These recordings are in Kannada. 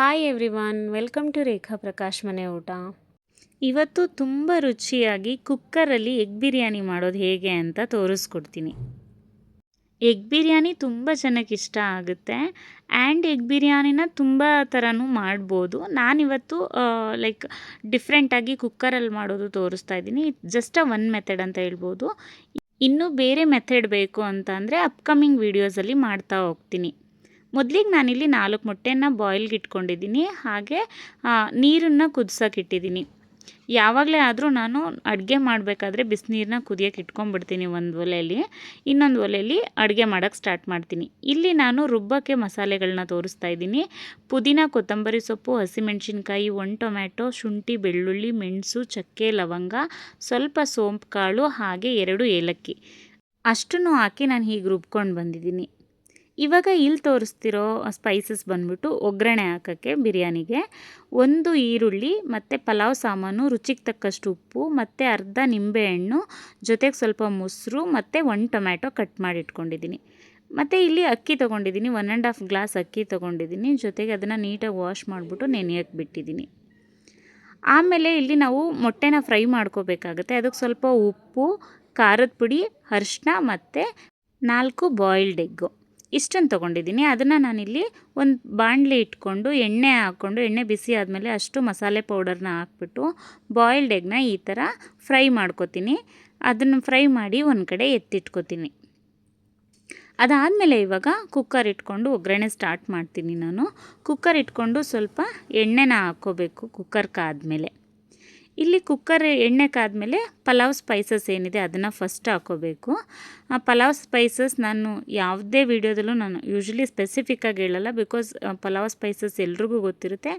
ಹಾಯ್ ಎವ್ರಿವನ್, ವೆಲ್ಕಮ್ ಟು ರೇಖಾ ಪ್ರಕಾಶ್ ಮನೆ ಊಟ. ಇವತ್ತು ತುಂಬ ರುಚಿಯಾಗಿ ಕುಕ್ಕರಲ್ಲಿ ಎಗ್ ಬಿರಿಯಾನಿ ಮಾಡೋದು ಹೇಗೆ ಅಂತ ತೋರಿಸ್ಕೊಡ್ತೀನಿ. ಎಗ್ ಬಿರಿಯಾನಿ ತುಂಬ ಜನಕ್ಕೆ ಇಷ್ಟ ಆಗುತ್ತೆ ಆ್ಯಂಡ್ ಎಗ್ ಬಿರಿಯಾನಿನ ತುಂಬ ಥರನೂ ಮಾಡ್ಬೋದು. ನಾನಿವತ್ತು ಡಿಫ್ರೆಂಟಾಗಿ ಕುಕ್ಕರಲ್ಲಿ ಮಾಡೋದು ತೋರಿಸ್ತಾ ಇದ್ದೀನಿ. ಜಸ್ಟ್ ಒನ್ ಮೆಥಡ್ ಅಂತ ಹೇಳ್ಬೋದು. ಇನ್ನೂ ಬೇರೆ ಮೆಥಡ್ ಬೇಕು ಅಂತ ಅಂದರೆ ಅಪ್ಕಮಿಂಗ್ ವೀಡಿಯೋಸಲ್ಲಿ ಮಾಡ್ತಾ ಹೋಗ್ತೀನಿ. ಮೊದಲಿಗೆ ನಾನಿಲ್ಲಿ 4 ಮೊಟ್ಟೆನ ಬಾಯ್ಲ್ಗೆ ಇಟ್ಕೊಂಡಿದ್ದೀನಿ. ಹಾಗೆ ನೀರನ್ನು ಕುದಿಸೋಕೆ ಇಟ್ಟಿದ್ದೀನಿ. ಯಾವಾಗಲೇ ಆದರೂ ನಾನು ಅಡುಗೆ ಮಾಡಬೇಕಾದ್ರೆ ಬಿಸಿನೀರನ್ನ ಕುದಿಯೋಕೆ ಇಟ್ಕೊಂಡ್ಬಿಡ್ತೀನಿ ಒಂದು ಒಲೆಯಲ್ಲಿ. ಇನ್ನೊಂದು ಒಲೆಯಲ್ಲಿ ಅಡುಗೆ ಮಾಡೋಕ್ಕೆ ಸ್ಟಾರ್ಟ್ ಮಾಡ್ತೀನಿ. ಇಲ್ಲಿ ನಾನು ರುಬ್ಬಕ್ಕೆ ಮಸಾಲೆಗಳನ್ನ ತೋರಿಸ್ತಾ ಇದ್ದೀನಿ. ಪುದೀನ, ಕೊತ್ತಂಬರಿ ಸೊಪ್ಪು, ಹಸಿಮೆಣಸಿನ್ಕಾಯಿ, 1 ಟೊಮ್ಯಾಟೊ, ಶುಂಠಿ, ಬೆಳ್ಳುಳ್ಳಿ, ಮೆಣಸು, ಚಕ್ಕೆ, ಲವಂಗ, ಸ್ವಲ್ಪ ಸೋಂಪು ಕಾಳು, ಹಾಗೆ 2 ಏಲಕ್ಕಿ ಅಷ್ಟನ್ನು ಹಾಕಿ ನಾನು ಹೀಗೆ ರುಬ್ಕೊಂಡು ಬಂದಿದ್ದೀನಿ. ಇವಾಗ ಇಲ್ಲಿ ತೋರಿಸ್ತಿರೋ ಸ್ಪೈಸಸ್ ಬಂದ್ಬಿಟ್ಟು ಒಗ್ಗರಣೆ ಹಾಕೋಕ್ಕೆ ಬಿರಿಯಾನಿಗೆ 1 ಈರುಳ್ಳಿ ಮತ್ತು ಪಲಾವ್ ಸಾಮಾನು, ರುಚಿಗೆ ತಕ್ಕಷ್ಟು ಉಪ್ಪು ಮತ್ತು ಅರ್ಧ ನಿಂಬೆಹಣ್ಣು, ಜೊತೆಗೆ ಸ್ವಲ್ಪ ಮೊಸರು ಮತ್ತು 1 ಟೊಮ್ಯಾಟೊ ಕಟ್ ಮಾಡಿ ಇಟ್ಕೊಂಡಿದ್ದೀನಿ. ಮತ್ತು ಇಲ್ಲಿ ಅಕ್ಕಿ ತೊಗೊಂಡಿದ್ದೀನಿ, 1.5 ಗ್ಲಾಸ್ ಅಕ್ಕಿ ತೊಗೊಂಡಿದ್ದೀನಿ. ಜೊತೆಗೆ ಅದನ್ನು ನೀಟಾಗಿ ವಾಶ್ ಮಾಡಿಬಿಟ್ಟು ನೆನೆಯೋಕ್ಕೆ ಬಿಟ್ಟಿದ್ದೀನಿ. ಆಮೇಲೆ ಇಲ್ಲಿ ನಾವು ಮೊಟ್ಟೆನ ಫ್ರೈ ಮಾಡ್ಕೋಬೇಕಾಗುತ್ತೆ. ಅದಕ್ಕೆ ಸ್ವಲ್ಪ ಉಪ್ಪು, ಖಾರದ ಪುಡಿ, ಅರಿಶಿನ ಮತ್ತು 4 ಬಾಯ್ಲ್ಡ್ ಎಗ್ಗು ಇಷ್ಟನ್ನು ತೊಗೊಂಡಿದ್ದೀನಿ. ಅದನ್ನು ನಾನಿಲ್ಲಿ ಒಂದು ಬಾಣಲೆ ಇಟ್ಕೊಂಡು ಎಣ್ಣೆ ಬಿಸಿ ಆದಮೇಲೆ ಅಷ್ಟು ಮಸಾಲೆ ಪೌಡರ್ನ ಹಾಕ್ಬಿಟ್ಟು ಬಾಯ್ಲ್ಡ್ ಎಗ್ನ ಈ ಥರ ಫ್ರೈ ಮಾಡ್ಕೊತೀನಿ. ಅದನ್ನು ಫ್ರೈ ಮಾಡಿ ಒಂದು ಕಡೆ ಎತ್ತಿಟ್ಕೊತೀನಿ. ಅದಾದಮೇಲೆ ಇವಾಗ ಕುಕ್ಕರ್ ಇಟ್ಕೊಂಡು ಒಗ್ಗರಣೆ ಸ್ಟಾರ್ಟ್ ಮಾಡ್ತೀನಿ. ನಾನು ಕುಕ್ಕರ್ ಇಟ್ಕೊಂಡು ಸ್ವಲ್ಪ ಎಣ್ಣೆನ ಹಾಕ್ಕೋಬೇಕು. ಕುಕ್ಕರ್ ಕಾದ್ಮೇಲೆ ಇಲ್ಲಿ ಕುಕ್ಕರ್ ಎಣ್ಣೆ ಕಾದ್ಮೇಲೆ ಪಲಾವ್ ಸ್ಪೈಸಸ್ ಏನಿದೆ ಅದನ್ನು ಫಸ್ಟ್ ಹಾಕ್ಕೋಬೇಕು. ಆ ಪಲಾವ್ ಸ್ಪೈಸಸ್ ನಾನು ಯಾವುದೇ ವೀಡಿಯೋದಲ್ಲೂ ನಾನು ಯೂಶ್ವಲಿ ಸ್ಪೆಸಿಫಿಕ್ಕಾಗಿ ಹೇಳಲ್ಲ. ಬಿಕಾಸ್ ಪಲಾವ್ ಸ್ಪೈಸಸ್ ಎಲ್ರಿಗೂ ಗೊತ್ತಿರುತ್ತೆ.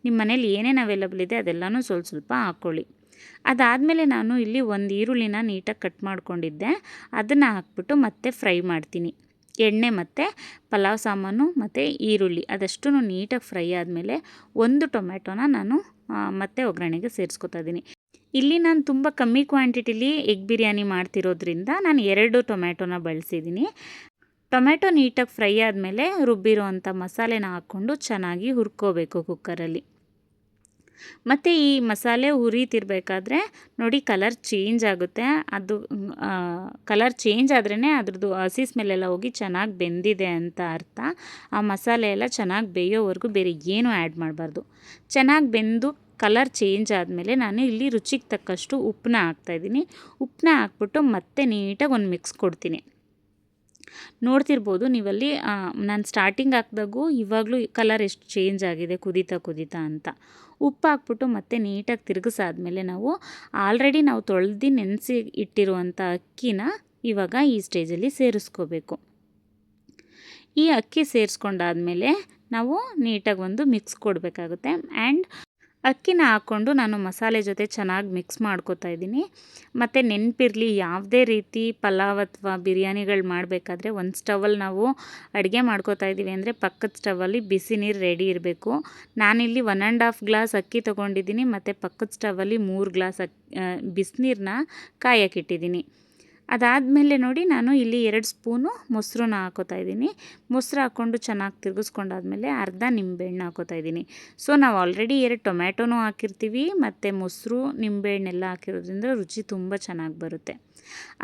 ನಿಮ್ಮ ಮನೇಲಿ ಏನೇನು ಅವೈಲಬಲ್ ಇದೆ ಅದೆಲ್ಲನೂ ಸ್ವಲ್ಪ ಹಾಕ್ಕೊಳ್ಳಿ. ಅದಾದಮೇಲೆ ನಾನು ಇಲ್ಲಿ 1 ಈರುಳ್ಳಿನ ನೀಟಾಗಿ ಕಟ್ ಮಾಡ್ಕೊಂಡಿದ್ದೆ. ಅದನ್ನು ಹಾಕ್ಬಿಟ್ಟು ಮತ್ತೆ ಫ್ರೈ ಮಾಡ್ತೀನಿ. ಎಣ್ಣೆ ಮತ್ತು ಪಲಾವ್ ಸಾಮಾನು ಮತ್ತು ಈರುಳ್ಳಿ ಅದಷ್ಟು ನೀಟಾಗಿ ಫ್ರೈ ಆದಮೇಲೆ 1 ಟೊಮ್ಯಾಟೊನ ನಾನು ಮತ್ತೆ ಒಗ್ಗರಣೆಗೆ ಸೇರಿಸ್ಕೊತಾ ಇದ್ದೀನಿ. ಇಲ್ಲಿ ನಾನು ತುಂಬ ಕಮ್ಮಿ ಕ್ವಾಂಟಿಟಿಲಿ ಎಗ್ ಬಿರಿಯಾನಿ ಮಾಡ್ತಿರೋದ್ರಿಂದ ನಾನು 2 ಟೊಮ್ಯಾಟೊನ ಬಳಸಿದ್ದೀನಿ. ಟೊಮ್ಯಾಟೊ ನೀಟಾಗಿ ಫ್ರೈ ಆದಮೇಲೆ ರುಬ್ಬಿರೋವಂಥ ಮಸಾಲೆನ ಹಾಕ್ಕೊಂಡು ಚೆನ್ನಾಗಿ ಹುರ್ಕೋಬೇಕು ಕುಕ್ಕರಲ್ಲಿ. ಮತ್ತು ಈ ಮಸಾಲೆ ಹುರಿತಿರ್ಬೇಕಾದ್ರೆ ನೋಡಿ ಕಲರ್ ಚೇಂಜ್ ಆಗುತ್ತೆ. ಅದು ಕಲರ್ ಚೇಂಜ್ ಆದ್ರೇ ಅದ್ರದ್ದು ಹಸಿ ಸ್ಮೆಲ್ಲೆಲ್ಲ ಹೋಗಿ ಚೆನ್ನಾಗಿ ಬೆಂದಿದೆ ಅಂತ ಅರ್ಥ. ಆ ಮಸಾಲೆ ಎಲ್ಲ ಚೆನ್ನಾಗಿ ಬೇಯೋವರೆಗೂ ಬೇರೆ ಏನೂ ಆ್ಯಡ್ ಮಾಡಬಾರ್ದು. ಚೆನ್ನಾಗಿ ಬೆಂದು ಕಲರ್ ಚೇಂಜ್ ಆದಮೇಲೆ ನಾನು ಇಲ್ಲಿ ರುಚಿಗೆ ತಕ್ಕಷ್ಟು ಉಪ್ಪನ್ನ ಹಾಕ್ತಾಯಿದ್ದೀನಿ. ಉಪ್ಪನ್ನ ಹಾಕ್ಬಿಟ್ಟು ಮತ್ತೆ ನೀಟಾಗಿ ಒಂದು ಮಿಕ್ಸ್ ಕೊಡ್ತೀನಿ. ನೋಡ್ತಿರ್ಬೋದು ನೀವಲ್ಲಿ ನಾನು ಸ್ಟಾರ್ಟಿಂಗ್ ಹಾಕಿದಾಗೂ ಇವಾಗಲೂ ಕಲರ್ ಎಷ್ಟು ಚೇಂಜ್ ಆಗಿದೆ ಕುದೀತಾ ಅಂತ. ಉಪ್ಪು ಹಾಕ್ಬಿಟ್ಟು ಮತ್ತೆ ನೀಟಾಗಿ ತಿರುಗಿಸಾದ್ಮೇಲೆ ನಾವು ಆಲ್ರೆಡಿ ತೊಳೆದು ನೆನೆಸಿ ಇಟ್ಟಿರುವಂಥ ಅಕ್ಕಿನ ಇವಾಗ ಈ ಸ್ಟೇಜಲ್ಲಿ ಸೇರಿಸ್ಕೋಬೇಕು. ಈ ಅಕ್ಕಿ ಸೇರಿಸ್ಕೊಂಡಾದ್ಮೇಲೆ ನಾವು ನೀಟಾಗಿ ಒಂದು ಮಿಕ್ಸ್ ಕೊಡಬೇಕಾಗುತ್ತೆ. ಆ್ಯಂಡ್ ಅಕ್ಕಿನ ಹಾಕ್ಕೊಂಡು ನಾನು ಮಸಾಲೆ ಜೊತೆ ಚೆನ್ನಾಗಿ ಮಿಕ್ಸ್ ಮಾಡ್ಕೋತಾ ಇದ್ದೀನಿ. ಮತ್ತು ನೆನಪಿರಲಿ, ಯಾವುದೇ ರೀತಿ ಪಲಾವ್ ಅಥವಾ ಬಿರಿಯಾನಿಗಳು ಮಾಡಬೇಕಾದ್ರೆ ಒಂದು ಸ್ಟವಲ್ಲಿ ನಾವು ಅಡುಗೆ ಮಾಡ್ಕೋತಾ ಇದ್ದೀವಿ ಅಂದರೆ ಪಕ್ಕದ ಸ್ಟವಲ್ಲಿ ಬಿಸಿ ನೀರು ರೆಡಿ ಇರಬೇಕು. ನಾನಿಲ್ಲಿ 1.5 ಗ್ಲಾಸ್ ಅಕ್ಕಿ ತೊಗೊಂಡಿದ್ದೀನಿ ಮತ್ತು ಪಕ್ಕದ ಸ್ಟವಲ್ಲಿ 3 ಗ್ಲಾಸ್ ಬಿಸಿನೀರನ್ನ ಕಾಯಕ್ಕಿಟ್ಟಿದ್ದೀನಿ. ಅದಾದಮೇಲೆ ನೋಡಿ ನಾನು ಇಲ್ಲಿ 2 ಸ್ಪೂನು ಮೊಸರನ್ನ ಹಾಕೋತಾ ಇದ್ದೀನಿ. ಮೊಸರು ಹಾಕ್ಕೊಂಡು ಚೆನ್ನಾಗಿ ತಿರುಗಿಸ್ಕೊಂಡಾದ್ಮೇಲೆ ಅರ್ಧ ನಿಂಬೆಹಣ್ಣು ಹಾಕೋತಾ ಇದ್ದೀನಿ. ಸೊ ನಾವು ಆಲ್ರೆಡಿ 2 ಟೊಮ್ಯಾಟೊನೂ ಹಾಕಿರ್ತೀವಿ ಮತ್ತು ಮೊಸರು ನಿಂಬೆಹಣ್ಣೆಲ್ಲ ಹಾಕಿರೋದ್ರಿಂದ ರುಚಿ ತುಂಬ ಚೆನ್ನಾಗಿ ಬರುತ್ತೆ.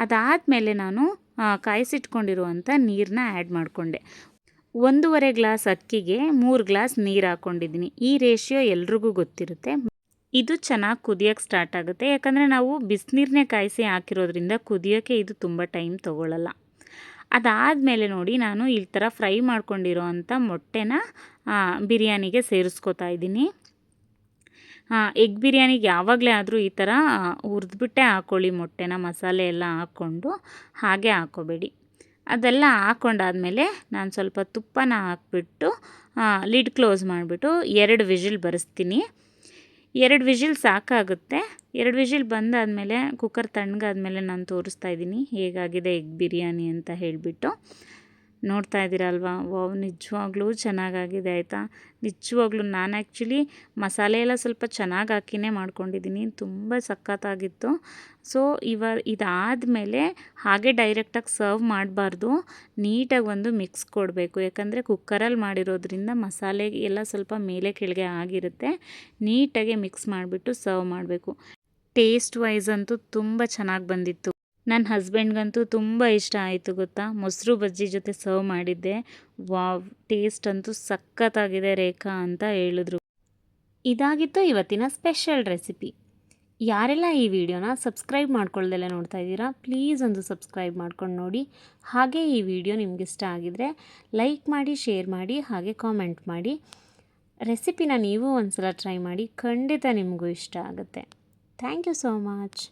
ಅದಾದಮೇಲೆ ನಾನು ಕಾಯಿಸಿಟ್ಕೊಂಡಿರುವಂಥ ನೀರನ್ನ ಆ್ಯಡ್ ಮಾಡಿಕೊಂಡೆ. 1.5 ಗ್ಲಾಸ್ ಅಕ್ಕಿಗೆ 3 ಗ್ಲಾಸ್ ನೀರು ಹಾಕ್ಕೊಂಡಿದ್ದೀನಿ. ಈ ರೇಷಿಯೋ ಎಲ್ರಿಗೂ ಗೊತ್ತಿರುತ್ತೆ. ಇದು ಚೆನ್ನಾಗಿ ಕುದಿಯೋಕ್ಕೆ ಸ್ಟಾರ್ಟ್ ಆಗುತ್ತೆ. ಯಾಕಂದರೆ ನಾವು ಬಿಸಿನೀರನ್ನೇ ಕಾಯಿಸಿ ಹಾಕಿರೋದ್ರಿಂದ ಕುದಿಯೋಕ್ಕೆ ಇದು ತುಂಬ ಟೈಮ್ ತೊಗೊಳ್ಳಲ್ಲ. ಅದಾದಮೇಲೆ ನೋಡಿ ನಾನು ಈ ಥರ ಫ್ರೈ ಮಾಡ್ಕೊಂಡಿರೋ ಅಂಥ ಮೊಟ್ಟೆನ ಬಿರಿಯಾನಿಗೆ ಸೇರಿಸ್ಕೋತಾ ಇದ್ದೀನಿ. ಎಗ್ ಬಿರಿಯಾನಿಗೆ ಯಾವಾಗಲೇ ಆದರೂ ಈ ಥರ ಹುರಿದ್ಬಿಟ್ಟೆ ಹಾಕ್ಕೊಳ್ಳಿ ಮೊಟ್ಟೆನ, ಮಸಾಲೆ ಎಲ್ಲ ಹಾಕ್ಕೊಂಡು ಹಾಗೆ ಹಾಕ್ಕೋಬೇಡಿ. ಅದೆಲ್ಲ ಹಾಕ್ಕೊಂಡಾದ್ಮೇಲೆ ನಾನು ಸ್ವಲ್ಪ ತುಪ್ಪನ ಹಾಕ್ಬಿಟ್ಟು ಲಿಡ್ ಕ್ಲೋಸ್ ಮಾಡಿಬಿಟ್ಟು 2 ವಿಷಿಲ್ ಬರೆಸ್ತೀನಿ. 2 ವಿಷಿಲ್ ಸಾಕಾಗುತ್ತೆ. 2 ವಿಷಿಲ್ ಬಂದಾದಮೇಲೆ ಕುಕ್ಕರ್ ತಣ್ಣಗಾದ್ಮೇಲೆ ನಾನು ತೋರಿಸ್ತಾ ಇದ್ದೀನಿ ಹೇಗಾಗಿದೆ ಎಗ್ ಬಿರಿಯಾನಿ ಅಂತ ಹೇಳಿಬಿಟ್ಟು. ನೋಡ್ತಾ ಇದ್ದೀರಲ್ವಾ, ವಾವ್ ನಿಜವಾಗ್ಲೂ ಚೆನ್ನಾಗಾಗಿದೆ ಆಯಿತಾ. ನಿಜವಾಗ್ಲೂ ನಾನು ಆ್ಯಕ್ಚುಲಿ ಮಸಾಲೆ ಎಲ್ಲ ಸ್ವಲ್ಪ ಚೆನ್ನಾಗಿ ಹಾಕಿನೇ ಮಾಡ್ಕೊಂಡಿದ್ದೀನಿ, ತುಂಬ ಸಖತ್ತಾಗಿತ್ತು. ಸೊ ಇದಾದಮೇಲೆ ಹಾಗೆ ಡೈರೆಕ್ಟಾಗಿ ಸರ್ವ್ ಮಾಡಬಾರ್ದು, ನೀಟಾಗಿ ಒಂದು ಮಿಕ್ಸ್ ಕೊಡಬೇಕು. ಯಾಕಂದರೆ ಕುಕ್ಕರಲ್ಲಿ ಮಾಡಿರೋದ್ರಿಂದ ಮಸಾಲೆ ಎಲ್ಲ ಸ್ವಲ್ಪ ಮೇಲೆ ಕೆಳಗೆ ಆಗಿರುತ್ತೆ. ನೀಟಾಗಿ ಮಿಕ್ಸ್ ಮಾಡಿಬಿಟ್ಟು ಸರ್ವ್ ಮಾಡಬೇಕು. ಟೇಸ್ಟ್ ವೈಸ್ ಅಂತೂ ತುಂಬ ಚೆನ್ನಾಗಿ ಬಂದಿತ್ತು. ನನ್ನ ಹಸ್ಬೆಂಡ್ಗಂತೂ ತುಂಬ ಇಷ್ಟ ಆಯಿತು ಗೊತ್ತಾ. ಮೊಸರು ಬಜ್ಜಿ ಜೊತೆ ಸರ್ವ್ ಮಾಡಿದ್ದೆ. ವಾವ್ ಟೇಸ್ಟ್ ಅಂತೂ ಸಖತ್ತಾಗಿದೆ ರೇಖಾ ಅಂತ ಹೇಳಿದ್ರು. ಇದಾಗಿತ್ತು ಇವತ್ತಿನ ಸ್ಪೆಷಲ್ ರೆಸಿಪಿ. ಯಾರೆಲ್ಲ ಈ ವಿಡಿಯೋನ ಸಬ್ಸ್ಕ್ರೈಬ್ ಮಾಡ್ಕೊಳ್ದೆಲ್ಲ ನೋಡ್ತಾ ಇದ್ದೀರಾ, ಪ್ಲೀಸ್ ಒಂದು ಸಬ್ಸ್ಕ್ರೈಬ್ ಮಾಡ್ಕೊಂಡು ನೋಡಿ. ಹಾಗೆ ಈ ವಿಡಿಯೋ ನಿಮ್ಗೆ ಇಷ್ಟ ಆಗಿದರೆ ಲೈಕ್ ಮಾಡಿ, ಶೇರ್ ಮಾಡಿ, ಹಾಗೆ ಕಾಮೆಂಟ್ ಮಾಡಿ. ರೆಸಿಪಿನ ನೀವು ಒಂದು ಸಲ ಟ್ರೈ ಮಾಡಿ, ಖಂಡಿತ ನಿಮಗೂ ಇಷ್ಟ ಆಗುತ್ತೆ. Thank you so much.